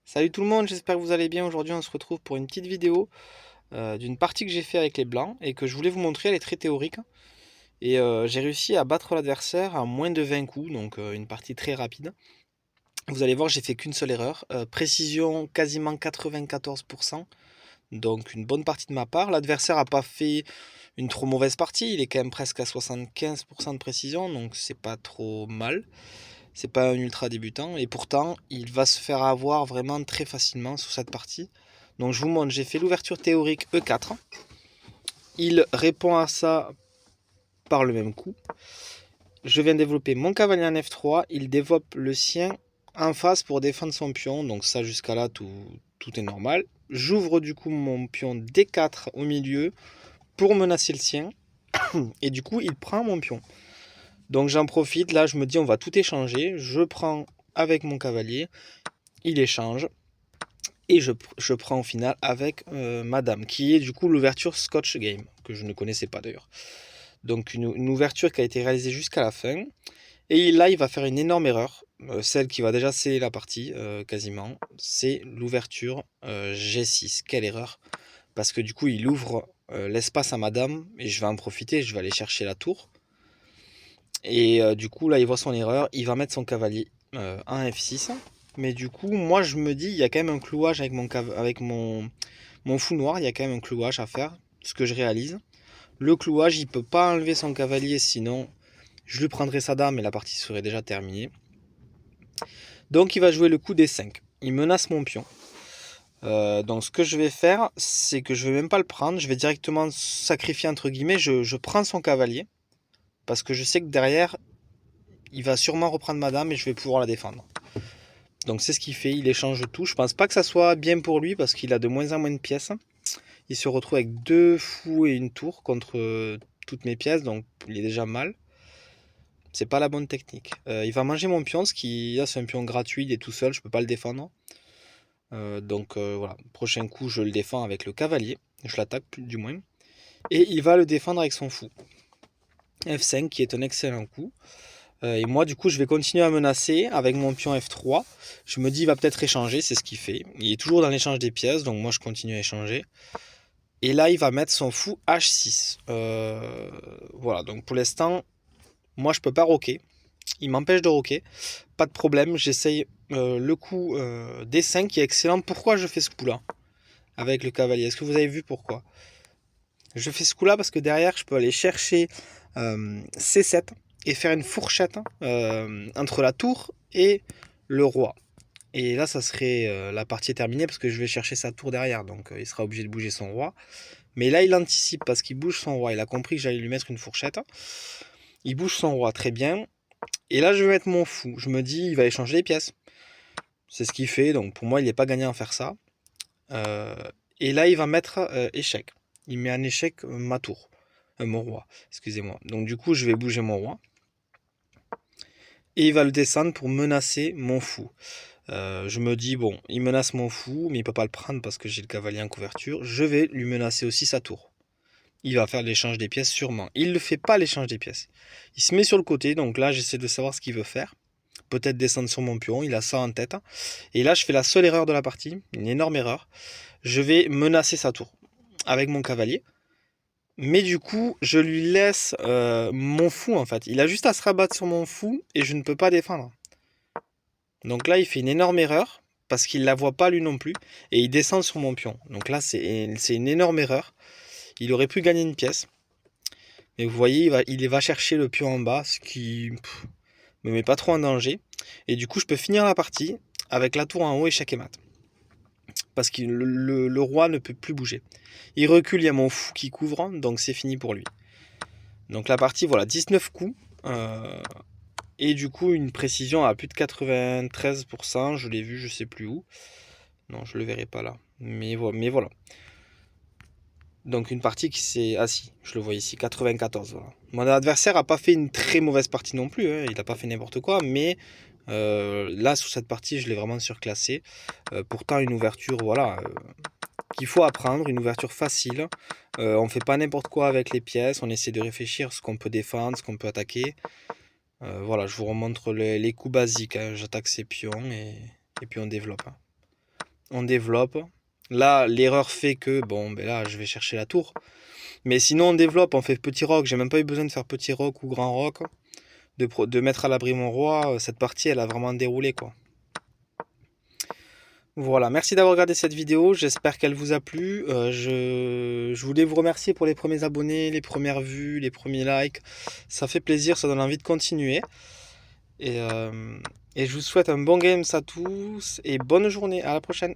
Salut tout le monde, j'espère que vous allez bien. Aujourd'hui on se retrouve pour une petite vidéo d'une partie que j'ai fait avec les blancs et que je voulais vous montrer. Elle est très théorique et j'ai réussi à battre l'adversaire à moins de 20 coups, donc une partie très rapide. Vous allez voir, j'ai fait qu'une seule erreur, précision quasiment 94%, donc une bonne partie de ma part. L'adversaire n'a pas fait une trop mauvaise partie, il est quand même presque à 75% de précision, donc c'est pas trop mal. C'est pas un ultra débutant et pourtant il va se faire avoir vraiment très facilement sur cette partie. Donc je vous montre, j'ai fait l'ouverture théorique E4. Il répond à ça par le même coup. Je viens développer mon cavalier en F3. Il développe le sien en face pour défendre son pion. Donc ça jusqu'à là tout est normal. J'ouvre du coup mon pion D4 au milieu pour menacer le sien. Et du coup il prend mon pion. Donc j'en profite, là je me dis on va tout échanger. Je prends avec mon cavalier. Il échange. Et je prends au final avec Madame, qui est du coup l'ouverture Scotch Game, que je ne connaissais pas d'ailleurs. Donc une ouverture qui a été réalisée jusqu'à la fin. Et là, il va faire une énorme erreur, celle qui va déjà sceller la partie quasiment. C'est l'ouverture G6. Quelle erreur! Parce que du coup, il ouvre l'espace à Madame, et je vais en profiter, je vais aller chercher la tour. Et du coup, là, il voit son erreur, il va mettre son cavalier en F6. Mais du coup, moi, je me dis, il y a quand même un clouage avec mon fou noir, il y a quand même un clouage à faire, ce que je réalise. Le clouage, il peut pas enlever son cavalier, sinon je lui prendrai sa dame et la partie serait déjà terminée. Donc il va jouer le coup des 5. Il menace mon pion. Donc ce que je vais faire, c'est que je vais même pas le prendre, je vais directement sacrifier entre guillemets, je prends son cavalier, parce que je sais que derrière, il va sûrement reprendre ma dame et je vais pouvoir la défendre. Donc c'est ce qu'il fait, il échange tout. Je pense pas que ça soit bien pour lui, parce qu'il a de moins en moins de pièces. Il se retrouve avec deux fous et une tour contre toutes mes pièces, donc il est déjà mal. C'est pas la bonne technique. Il va manger mon pion, ce qui là c'est un pion gratuit, il est tout seul, je peux pas le défendre. Donc voilà, prochain coup je le défends avec le cavalier, je l'attaque du moins. Et il va le défendre avec son fou. F5 qui est un excellent coup. Et moi du coup je vais continuer à menacer avec mon pion F3. Je me dis il va peut-être échanger, c'est ce qu'il fait. Il est toujours dans l'échange des pièces, donc moi je continue à échanger. Et là il va mettre son fou H6. Voilà, donc pour l'instant, moi je peux pas roquer. Il m'empêche de roquer. Pas de problème, j'essaye le coup D5 qui est excellent. Pourquoi je fais ce coup là avec le cavalier? Est-ce que vous avez vu pourquoi? Je fais ce coup là parce que derrière je peux aller chercher C7 et faire une fourchette entre la tour et le roi. Et là ça serait la partie est terminée parce que je vais chercher sa tour derrière, donc il sera obligé de bouger son roi. Mais là il anticipe parce qu'il bouge son roi, il a compris que j'allais lui mettre une fourchette. Il bouge son roi très bien. Et là je vais mettre mon fou, je me dis il va échanger les pièces. C'est ce qu'il fait, donc pour moi il n'est pas gagné à faire ça. Euh, et là il va mettre échec. Il met en échec ma tour. Mon roi, excusez-moi. Donc du coup je vais bouger mon roi. Et il va le descendre pour menacer mon fou. Je me dis, bon, il menace mon fou, mais il peut pas le prendre parce que j'ai le cavalier en couverture. Je vais lui menacer aussi sa tour. Il va faire l'échange des pièces sûrement. Il ne fait pas l'échange des pièces. Il se met sur le côté, donc là j'essaie de savoir ce qu'il veut faire. Peut-être descendre sur mon pion, il a ça en tête. Et là je fais la seule erreur de la partie, une énorme erreur. Je vais menacer sa tour avec mon cavalier. Mais du coup, je lui laisse mon fou en fait. Il a juste à se rabattre sur mon fou et je ne peux pas défendre. Donc là, il fait une énorme erreur parce qu'il ne la voit pas lui non plus et il descend sur mon pion. Donc là, c'est une énorme erreur. Il aurait pu gagner une pièce. Mais vous voyez, il va chercher le pion en bas, ce qui me met pas trop en danger. Et du coup, je peux finir la partie avec la tour en haut et check et mat. Parce que le roi ne peut plus bouger. Il recule, il y a mon fou qui couvre, donc c'est fini pour lui. Donc la partie, voilà, 19 coups. Et du coup, une précision à plus de 93%. Je l'ai vu, je sais plus où. Non, je le verrai pas là. Mais voilà. Donc une partie qui s'est... Ah si, je le vois ici, 94. Voilà. Mon adversaire a pas fait une très mauvaise partie non plus. Hein. Il n'a pas fait n'importe quoi. Mais là, sur cette partie, je l'ai vraiment surclassé. Pourtant, une ouverture, voilà, qu'il faut apprendre. Une ouverture facile. On fait pas n'importe quoi avec les pièces. On essaie de réfléchir ce qu'on peut défendre, ce qu'on peut attaquer. Voilà, je vous remontre les coups basiques. Hein. J'attaque ses pions et puis on développe. Hein. on développe. Là, l'erreur fait que, bon, ben là, je vais chercher la tour. Mais sinon, on développe, on fait petit roc. J'ai même pas eu besoin de faire petit roc ou grand roc. De mettre à l'abri mon roi. Cette partie, elle a vraiment déroulé, quoi. Voilà, merci d'avoir regardé cette vidéo. J'espère qu'elle vous a plu. Je voulais vous remercier pour les premiers abonnés, les premières vues, les premiers likes. Ça fait plaisir, ça donne envie de continuer. Et, euh, et je vous souhaite un bon games à tous et bonne journée. À la prochaine.